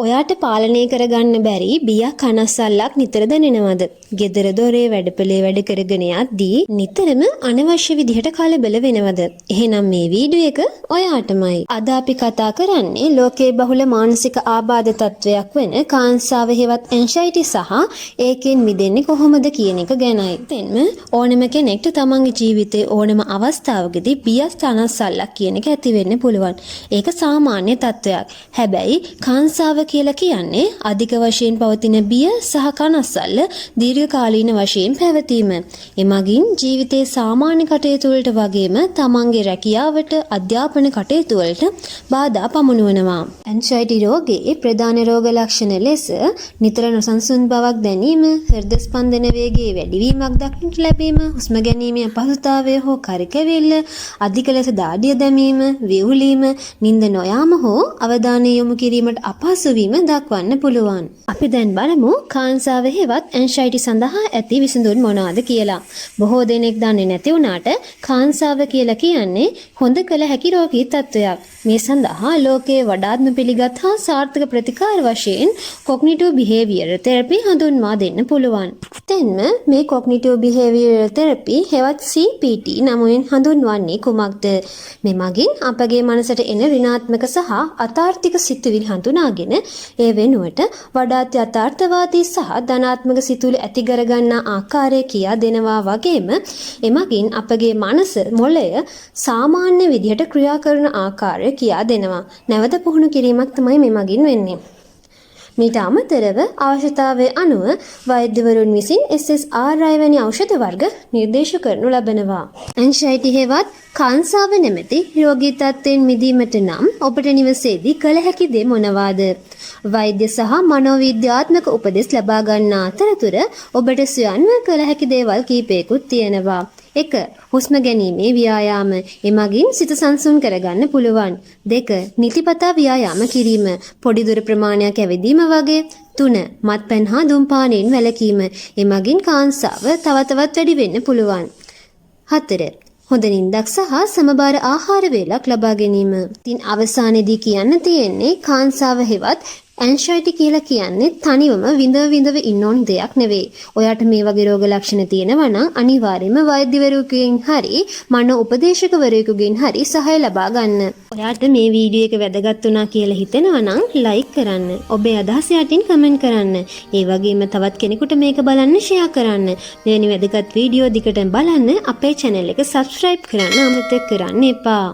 ඔයාට පාලනය කරගන්න බැරි බියක් කනස්සල්ලක් නිතර දැනෙනවද? ගෙදර දොරේ වැඩපලේ වැඩ කරගෙන යද්දී නිතරම අනවශ්‍ය විදිහට කලබල වෙනවද? එහෙනම් මේ වීඩියෝ එක ඔයාටමයි. අද අපි කතා කරන්නේ ලෝකයේ බහුල මානසික ආබාධ තත්වයක් වෙන කාංසාව හෙවත් ඇන්සයිටි සහ ඒකෙන් මිදෙන්නේ කොහොමද කියන එක ගැනයි. එතෙන්ම ඕනම කෙනෙක්ට තමන්ගේ ජීවිතේ ඕනම අවස්ථාවකදී බියක් කනස්සල්ලක් කියන එක ඇති වෙන්න පුළුවන්. ඒක සාමාන්‍ය තත්වයක්. හැබැයි කාංසාව කියලා කියන්නේ අධික වශයෙන් පවතින බිය සහ කනස්සල්ල දීර්ඝකාලීන වශයෙන් පැවතීම. එමගින් ජීවිතයේ සාමාන්‍ය කටයුතු වලට වගේම තමන්ගේ රැකියාවට, අධ්‍යාපන කටයුතු වලට බාධා පමුණුවනවා. ඇන්සයිටි රෝගයේ ප්‍රධාන රෝග ලක්ෂණ ලෙස නිතර නොසන්සුන් බවක් දැනීම, හෘද ස්පන්දන වේගයේ වැඩිවීමක් දක්නට ලැබීම, හුස්ම ගැනීමේ අපහසුතාවය හෝ කරකැවිල්ල, අධික ලෙස දාඩිය දැමීම, විවුලීම, නිින්ද නොයාම හෝ අවධානය යොමු කිරීමට අපහසු වීම දක්වන්න පුළුවන්. අපි දැන් බලමු කාංසාව හෙවත් ඇන්සයිටි සඳහා ඇති විසඳුම් මොනවාද කියලා. බොහෝ දෙනෙක් දන්නේ නැති වුණාට කාංසාව කියලා කියන්නේ හොඳ කළ හැකි රෝගී තත්වයක්. මේ සඳහා ලෝකයේ වඩාත්ම පිළිගත් හා සාර්ථක ප්‍රතිකාර වශයෙන් කොග්නිටිව් බිහේවියරල් තෙරපි හඳුන්වා දෙන්න පුළුවන්. එතෙන්ම මේ කොග්නිටිව් බිහේවියරල් තෙරපි හෙවත් CBT නමින් හඳුන්වන්නේ කුමක්ද? මෙමගින් අපගේ මනසට එන ඍණාත්මක සහ අතාර්ථික සිතුවිලි හඳුනාගෙන ඒ වෙනුවට වඩාත් යථාර්ථවාදී සහ ධනාත්මක සිතුවිලි ඇති කරගන්නා ආකාරය කියා දෙනවා වගේම එමගින් අපගේ මනස මොළය සාමාන්‍ය විදිහට ක්‍රියා කරන ආකාරය කියා දෙනවා. නැවත පුහුණු කිරීමක් තමයි මෙමගින් වෙන්නේ. මීට අමතරව අවශ්‍යතාවය අනුව වෛද්‍යවරුන් විසින් SSRI වැනි ඖෂධ වර්ග නිර්දේශ කරනු ලබනවා. ඇන්සයිටි හෙවත් කාංසාව නැමැති රෝගී තත්ත්වයෙන් මිදීමට නම් ඔබට නිවසේදී කළ හැකි දේ මොනවාද? වෛද්‍ය සහ මනෝවිද්‍යාත්මක උපදෙස් ලබා ගන්නා අතරතුර ඔබට ස්වයංව කළ හැකි දේවල් කීපයකුත් තියෙනවා. 1. හුස්ම ගැනීමේ ව්‍යායාම. එමගින් සිත සංසුන් කරගන්න පුළුවන්. 2. නිතිපතා ව්‍යායාම කිරීම. පොඩි දුර ප්‍රමාණයක් ඇවිදීම වගේ. 3. මත්පැන් හා ධූමපානයෙන් වැළකීම. එමගින් කාංසාව තව තවත් වැඩි වෙන්න පුළුවන්. 4. හොඳ නිින්දක් සහ සමබර ආහාර වේලක් ලබා ගැනීම. ඉතින් අවසානයේදී කියන්න තියෙන්නේ කාංසාව හෙවත් ඇන්සයිටි කියලා කියන්නේ තනිවම විඳව ඉන්න ඕන දෙයක් නෙවෙයි. ඔයාට මේ වගේ රෝග ලක්ෂණ තියෙනවා නම් අනිවාර්යයෙන්ම වෛද්‍යවරයෙකුගෙන් හරි මනෝ උපදේශකවරයෙකුගෙන් හරි සහාය ලබා ගන්න. ඔයාට මේ වීඩියෝ එක වැදගත් වුණා කියලා හිතෙනවා නම් ලයික් කරන්න. ඔබේ අදහස් යටින් කමෙන්ට් කරන්න. ඒ වගේම තවත් කෙනෙකුට මේක බලන්න ෂෙයා කරන්න. මෙවැනි වැදගත් වීඩියෝ දිගට බලන්න අපේ channel එක subscribe කරන්න අමතක කරන්න එපා.